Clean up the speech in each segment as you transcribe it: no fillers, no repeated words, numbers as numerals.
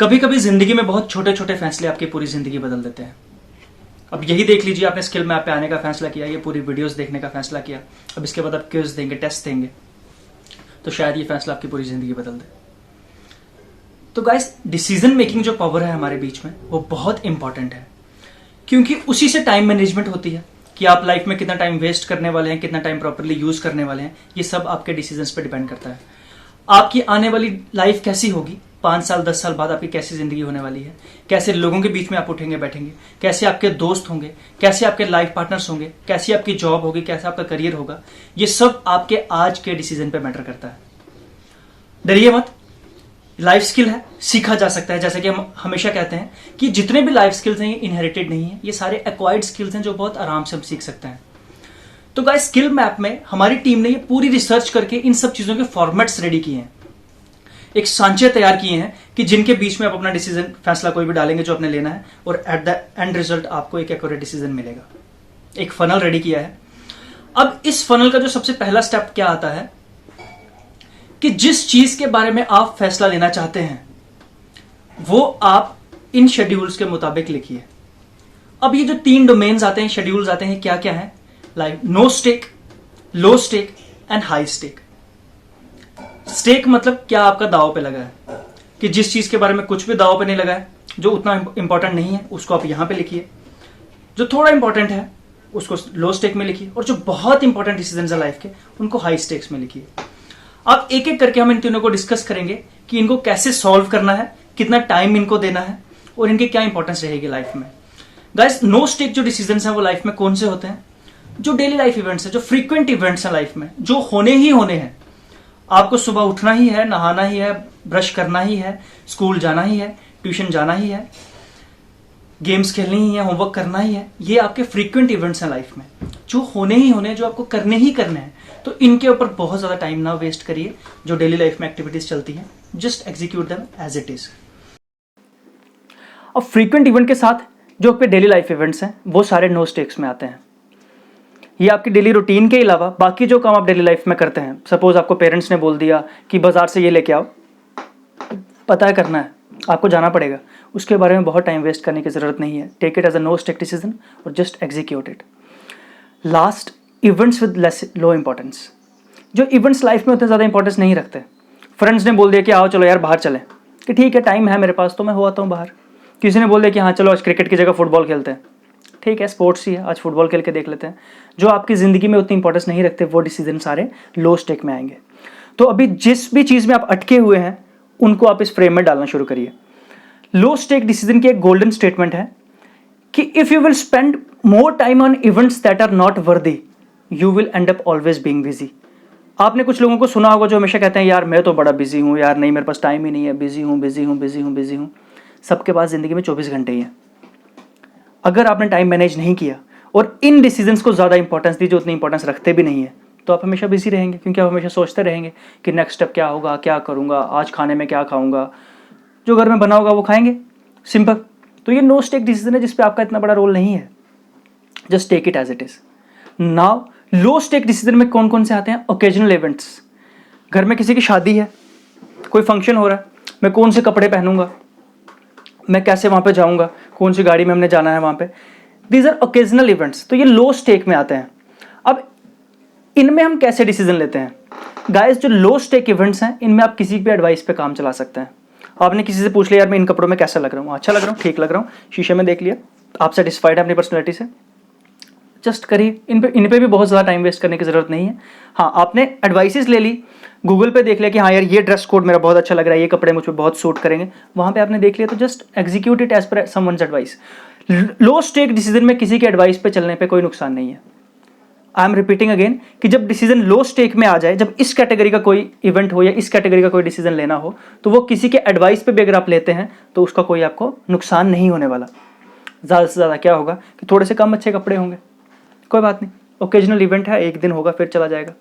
कभी कभी जिंदगी में बहुत छोटे छोटे फैसले आपकी पूरी जिंदगी बदल देते हैं। अब यही देख लीजिए, आपने स्किल मैप पे आने का फैसला किया, ये पूरी वीडियोस देखने का फैसला किया, अब इसके बाद आप क्विज देंगे, टेस्ट देंगे, तो शायद ये फैसला आपकी पूरी जिंदगी बदल दे। तो गाइस, डिसीजन मेकिंग जो पावर है हमारे बीच में वो बहुत इंपॉर्टेंट है, क्योंकि उसी से टाइम मैनेजमेंट होती है कि आप लाइफ में कितना टाइम वेस्ट करने वाले हैं, कितना टाइम प्रॉपरली यूज करने वाले हैं। ये सब आपके डिसीजंस पे डिपेंड करता है। आपकी आने वाली लाइफ कैसी होगी, 5 साल 10 साल बाद आपकी कैसी जिंदगी होने वाली है, कैसे लोगों के बीच में आप उठेंगे बैठेंगे, कैसे आपके दोस्त होंगे, कैसे आपके लाइफ पार्टनर्स होंगे, कैसी आपकी जॉब होगी, कैसा आपका करियर होगा, ये सब आपके आज के डिसीजन पे मैटर करता है। डरिए मत, लाइफ स्किल है, सीखा जा सकता है। जैसे कि हम हमेशा कहते हैं कि जितने भी लाइफ स्किल्स हैं ये इनहेरिटेड नहीं है, ये सारे एक्वायर्ड स्किल्स हैं जो बहुत आराम से हम सीख सकते हैं। तो गाइस, स्किल मैप में हमारी टीम ने ये पूरी रिसर्च करके इन सब चीजों के फॉर्मेट्स रेडी किए हैं, एक सांचे तैयार किए हैं कि जिनके बीच में आप अपना डिसीजन फैसला कोई भी डालेंगे जो आपने लेना है, और एट द एंड रिजल्ट आपको एक एक्यूरेट डिसीजन मिलेगा। एक फनल रेडी किया है। अब इस फनल का जो सबसे पहला स्टेप क्या आता है कि जिस चीज के बारे में आप फैसला लेना चाहते हैं वो आप इन शेड्यूल्स के मुताबिक लिखिए। अब ये जो 3 डोमेन्स आते हैं, शेड्यूल्स आते हैं, क्या क्या है? Like no stake, low stake and high stake. Stake मतलब क्या आपका दाव पे लगा है, कि जिस चीज के बारे में कुछ भी दाव पे नहीं लगा है, जो उतना इंपॉर्टेंट नहीं है उसको आप यहां पे लिखिए, जो थोड़ा इंपॉर्टेंट है उसको लो स्टेक में लिखिए, और जो बहुत इंपॉर्टेंट डिसीजन है लाइफ के उनको हाई स्टेक्स में लिखिए। अब एक एक करके हम इन तीनों को डिस्कस करेंगे कि इनको कैसे सॉल्व करना है, कितना टाइम इनको देना है, और इनकी क्या इंपॉर्टेंस रहेगी लाइफ में। गाइस, नो स्टेक जो डिसीजंस हैं वो लाइफ में कौन से होते हैं? जो डेली लाइफ इवेंट्स हैं, जो फ्रीक्वेंट इवेंट्स हैं लाइफ में, जो होने ही होने हैं। आपको सुबह उठना ही है, नहाना ही है, ब्रश करना ही है, स्कूल जाना ही है, ट्यूशन जाना ही है, गेम्स खेलनी ही है, होमवर्क करना ही है। ये आपके फ्रीक्वेंट इवेंट्स हैं लाइफ में, जो होने ही होने हैं, जो आपको करने ही करने हैं। तो इनके ऊपर बहुत ज्यादा टाइम ना वेस्ट करिए। जो डेली लाइफ में एक्टिविटीज चलती हैं, just execute them as it is. अब फ्रीक्वेंट इवेंट के साथ जो आपके डेली लाइफ इवेंट्स हैं वो सारे नो स्टेक्स में आते हैं। ये आपकी डेली रूटीन के अलावा बाकी जो काम आप डेली लाइफ में करते हैं, सपोज आपको पेरेंट्स ने बोल दिया कि बाजार से ये लेके आओ, पता है करना है, आपको जाना पड़ेगा, उसके बारे में बहुत टाइम वेस्ट करने की जरूरत नहीं है। Take it as a no stake decision और just execute it. Last, events with low importance. जो इवेंट्स लाइफ में उतने ज़्यादा इंपॉर्टेंस नहीं रखते। फ्रेंड्स ने बोल दिया कि आओ चलो यार बाहर चलें, कि ठीक है टाइम है मेरे पास तो मैं हो आता हूँ बाहर। किसी ने बोल दिया कि हाँ चलो आज क्रिकेट की जगह फुटबॉल खेलते हैं, ठीक है स्पोर्ट्स ही है, आज फुटबॉल खेल के देख लेते हैं। जो आपकी ज़िंदगी में उतनी इंपॉर्टेंस नहीं रखते वो डिसीजन सारे लो स्टेक में आएंगे। तो अभी जिस भी चीज़ में आप अटके हुए हैं उनको आप इस फ्रेम में डालना शुरू करिए। लो स्टेक डिसीजन की एक गोल्डन स्टेटमेंट है कि if you will spend more time on events that are not worthy, you will end up always being busy. आपने कुछ लोगों को सुना होगा जो हमेशा कहते हैं यार मैं तो बड़ा बिजी हूँ, यार नहीं मेरे पास टाइम ही नहीं है, बिजी हूँ बिजी हूँ बिजी हूँ बिजी हूँ। सबके पास ज़िंदगी में 24 घंटे ही हैं। अगर आपने टाइम मैनेज नहीं किया और इन डिसीजंस को ज़्यादा इंपॉर्टेंस दी जो उतनी इंपॉर्टेंस रखते भी नहीं है, तो आप हमेशा बिजी रहेंगे, क्योंकि आप हमेशा सोचते रहेंगे कि नेक्स्ट स्टेप क्या होगा, क्या करूँगा, आज खाने में क्या खाऊंगा, जो घर में बना होगा वो खाएंगे, सिंपल। तो ये नो स्टेक डिसीजन है जिसपे आपका इतना बड़ा रोल नहीं है। Just take it as it is. Now low stake decision में कौन कौन से आते हैं? Occasional events. घर में किसी की शादी है, कोई फंक्शन हो रहा है, मैं कौन से कपड़े पहनूंगा, मैं कैसे वहां पे जाऊंगा, कौन सी गाड़ी में हमने जाना है वहां पे। दीज आर ओकेजनल इवेंट्स, तो ये लो स्टेक में आते हैं। अब इनमें हम कैसे डिसीजन लेते हैं? गाइस, जो लो स्टेक इवेंट्स हैं इनमें आप किसी भी एडवाइस पे काम चला सकते हैं। आपने किसी से पूछ लिया यार मैं इन कपड़ों में कैसा लग रहा हूँ, अच्छा लग रहा हूँ, ठीक लग रहा हूँ, शीशे में देख लिया, आप सेटिस्फाइड है अपनी पर्सनैलिटी से, जस्ट करिए। इन पे भी बहुत ज़्यादा टाइम वेस्ट करने की ज़रूरत नहीं है। हाँ, आपने एडवाइसेस ले ली, गूगल पे देख लिया कि हाँ यार ये ड्रेस कोड मेरा बहुत अच्छा लग रहा है, ये कपड़े मुझ पर बहुत सूट करेंगे, वहाँ पे आपने देख लिया, तो just execute it as per someone's advice. Low stake decision में किसी के एडवाइस पे चलने पे कोई नुकसान नहीं है। आई एम रिपीटिंग अगेन कि जब डिसीजन लो स्टेक में आ जाए, जब इस कैटेगरी का कोई इवेंट हो या इस कैटेगरी का कोई डिसीजन लेना हो, तो वो किसी के एडवाइस पे भी अगर आप लेते हैं तो उसका कोई आपको नुकसान नहीं होने वाला। ज़्यादा से ज़्यादा क्या होगा कि थोड़े से कम अच्छे कपड़े होंगे, कोई बात नहीं, ओकेजनल इवेंट है, एक दिन होगा फिर चला जाएगा।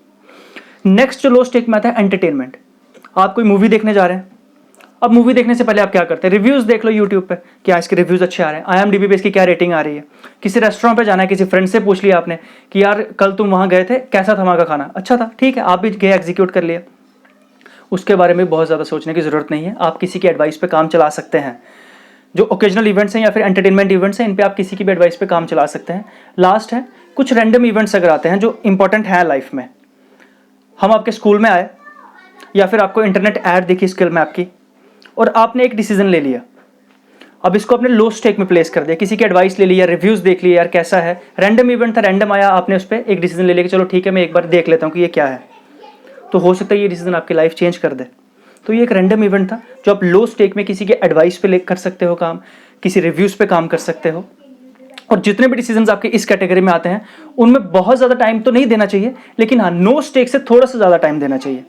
नेक्स्ट जो लो स्टेक में आता है एंटरटेनमेंट। आप कोई मूवी देखने जा रहे हैं, अब मूवी देखने से पहले आप क्या करते हैं? रिव्यूज़ देख लो यूट्यूब पे, क्या इसके रिव्यूज़ अच्छे आ रहे हैं, IMDb पे इसकी क्या रेटिंग आ रही है। किसी रेस्टोरेंट पे जाना है, किसी फ्रेंड से पूछ लिया आपने कि यार कल तुम वहाँ गए थे, कैसा था वहाँ का खाना, अच्छा था, ठीक है, आप भी गए, एग्जीक्यूट कर लिया। उसके बारे में बहुत ज़्यादा सोचने की ज़रूरत नहीं है। आप किसी की एडवाइस पे काम चला सकते हैं। जो ओकेजनल इवेंट्स हैं या फिर एंटरटेनमेंट इवेंट्स हैं, इन पे आप किसी की भी एडवाइस पे काम चला सकते हैं। लास्ट है, कुछ रैंडम इवेंट्स अगर आते हैं जो इंपॉर्टेंट है लाइफ में, हम आपके स्कूल में आए या फिर आपको इंटरनेट ऐड दिखी स्किल मैप की और आपने एक डिसीजन ले लिया। अब इसको अपने लो स्टेक में प्लेस कर दिया, किसी की एडवाइस ले लिया, रिव्यूज़ देख लिया, यार कैसा है, रैंडम इवेंट था, रैंडम आया, आपने उस पर एक डिसीजन ले लिया कि चलो ठीक है मैं एक बार देख लेता हूँ कि ये क्या है। तो हो सकता है ये डिसीजन आपकी लाइफ चेंज कर दे। तो ये एक रैंडम इवेंट था जो आप लो स्टेक में किसी के एडवाइस पे ले कर सकते हो काम, किसी रिव्यूज़ पे काम कर सकते हो। और जितने भी डिसीजंस आपके इस कैटेगरी में आते हैं उनमें बहुत ज़्यादा टाइम तो नहीं देना चाहिए, लेकिन हाँ नो स्टेक से थोड़ा सा ज़्यादा टाइम देना चाहिए।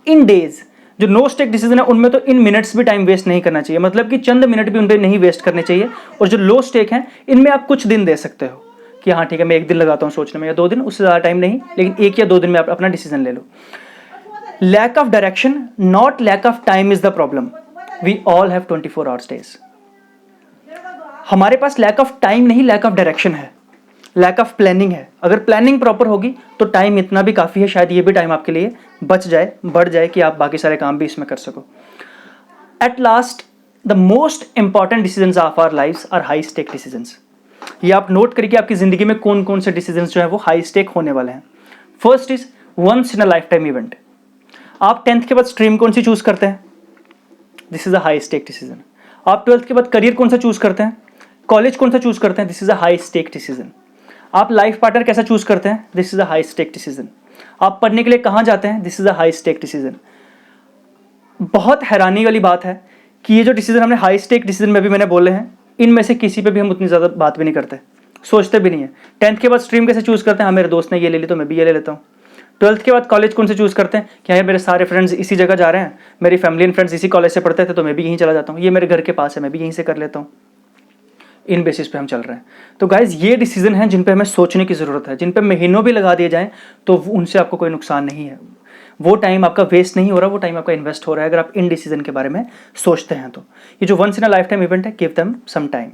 इन डेज जो नो स्टेक डिसीजन है उनमें तो इन मिनट्स भी टाइम वेस्ट नहीं करना चाहिए, मतलब कि चंद मिनट भी उन पर नहीं वेस्ट करने चाहिए। और जो लो स्टेक हैं इनमें आप कुछ दिन दे सकते हो कि हाँ ठीक है मैं एक दिन लगाता हूँ सोचने में या 2 दिन, उससे ज़्यादा टाइम नहीं, लेकिन 1 या 2 दिन में आप अपना डिसीजन ले लो। Lack of direction not lack of time is the problem. We all have 24 hours days. हमारे पास लैक ऑफ टाइम नहीं, लैक ऑफ डायरेक्शन है, लैक ऑफ प्लानिंग है। अगर प्लानिंग प्रॉपर होगी तो टाइम इतना भी काफ़ी है, शायद ये भी टाइम आपके लिए बच जाए, बढ़ जाए कि आप बाकी सारे काम भी इसमें कर सको। At last the most important decisions of our lifes are high stake decisions. ये आप नोट करिए कि आपकी ज़िंदगी में कौन कौन से डिसीजंस जो है वो हाई स्टेक होने वाले हैं। First is once in a life time event. आप 10th के बाद स्ट्रीम कौन सी चूज़ करते हैं, this is a high stake decision. आप 12th के बाद करियर कौन सा चूज़ करते हैं, कॉलेज कौन सा चूज़ करते हैं, this is a high stake decision. आप लाइफ पार्टनर कैसा चूज़ करते हैं, this is a high stake decision. आप पढ़ने के लिए कहाँ जाते हैं, this is a high stake decision. बहुत हैरानी वाली बात है कि ये जो डिसीजन हमने हाई स्टेक डिसीजन में भी मैंने बोले हैं, इनमें से किसी पे भी हम उतनी ज़्यादा बात भी नहीं करते, सोचते भी नहीं है। 10th के बाद स्ट्रीम कैसे चूज़ करते हैं, हाँ मेरे दोस्त ने ये ले ली तो मैं भी ये ले लेता हूँ। 12th के बाद कॉलेज कौन से चूज़ करते हैं, क्या है मेरे सारे फ्रेंड्स इसी जगह जा रहे हैं, मेरी फैमिली एंड फ्रेंड्स इसी कॉलेज से पढ़ते थे तो मैं भी यहीं चला जाता हूँ, ये मेरे घर के पास है मैं भी यहीं से कर लेता हूँ। इन बेसिस पे हम चल रहे हैं। तो गाइज ये डिसीजन हैं जिन पे हमें सोचने की ज़रूरत है, जिन पे महीनों भी लगा दिए जाएं तो उनसे आपको कोई नुकसान नहीं है। वो टाइम आपका वेस्ट नहीं हो रहा, वो टाइम आपका इन्वेस्ट हो रहा है अगर आप इन डिसीजन के बारे में सोचते हैं तो। ये जो once in a life time event है, give them some time.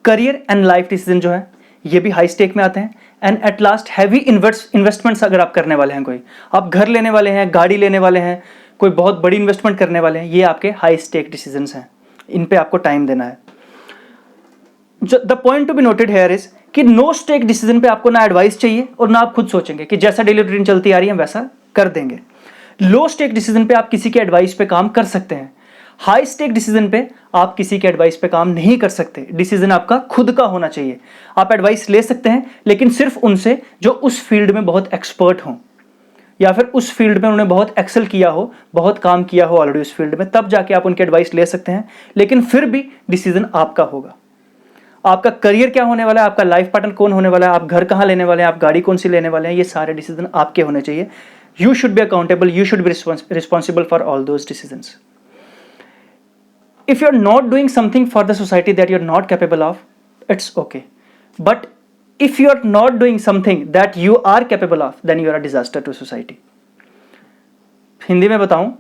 Career and life decision जो है ये भी हाई स्टेक में आते हैं। And at last heavy investments अगर आप करने वाले हैं, कोई आप घर लेने वाले हैं, गाड़ी लेने वाले हैं, कोई बहुत बड़ी इन्वेस्टमेंट करने वाले हैं, ये आपके हाई स्टेक डिसीजंस हैं, इन पे आपको टाइम देना है। The point to be noted here is कि नो स्टेक डिसीजन पे आपको ना एडवाइस चाहिए और ना आप खुद सोचेंगे कि जैसा डेली रूटीन चलती आ रही है वैसा कर देंगे। लो स्टेक डिसीजन पे आप किसी के एडवाइस पे काम कर सकते हैं, हाई स्टेक डिसीजन पे आप किसी के एडवाइस पे काम नहीं कर सकते। डिसीजन आपका खुद का होना चाहिए। आप एडवाइस ले सकते हैं लेकिन सिर्फ उनसे जो उस फील्ड में बहुत एक्सपर्ट हों या फिर उस फील्ड में उन्होंने बहुत एक्सेल किया हो, बहुत काम किया हो ऑलरेडी उस फील्ड में, तब जाके आप उनकी एडवाइस ले सकते हैं। लेकिन फिर भी डिसीजन आपका होगा। आपका करियर क्या होने वाला है, आपका लाइफ पार्टनर कौन होने वाला है, आप घर कहाँ लेने वाले हैं, आप गाड़ी कौन सी लेने वाले हैं, ये सारे डिसीजन आपके होने चाहिए। You should be accountable, you should be responsible for all those decisions. If you're not doing something for the society that you're not capable of, it's okay. But if you're not doing something that you are capable of, then you are a disaster to society. Hindi में बताऊं,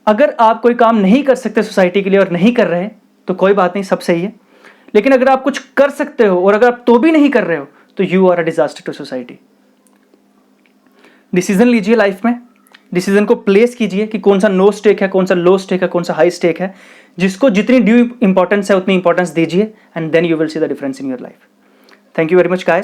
अगर आप कोई काम नहीं कर सकते society के लिए और नहीं कर रहे तो कोई बात नहीं, सब सही है। लेकिन अगर आप कुछ कर सकते हो और अगर आप तो भी नहीं कर रहे हो तो you are a disaster to society. Decision लीजिए लाइफ में, डिसीजन को प्लेस कीजिए कि कौन सा नो स्टेक है, कौन सा लो स्टेक है, कौन सा हाई स्टेक है। जिसको जितनी ड्यू इंपॉर्टेंस है उतनी इंपॉर्टेंस दीजिए and then you will see the difference in your life. Thank you very much guys.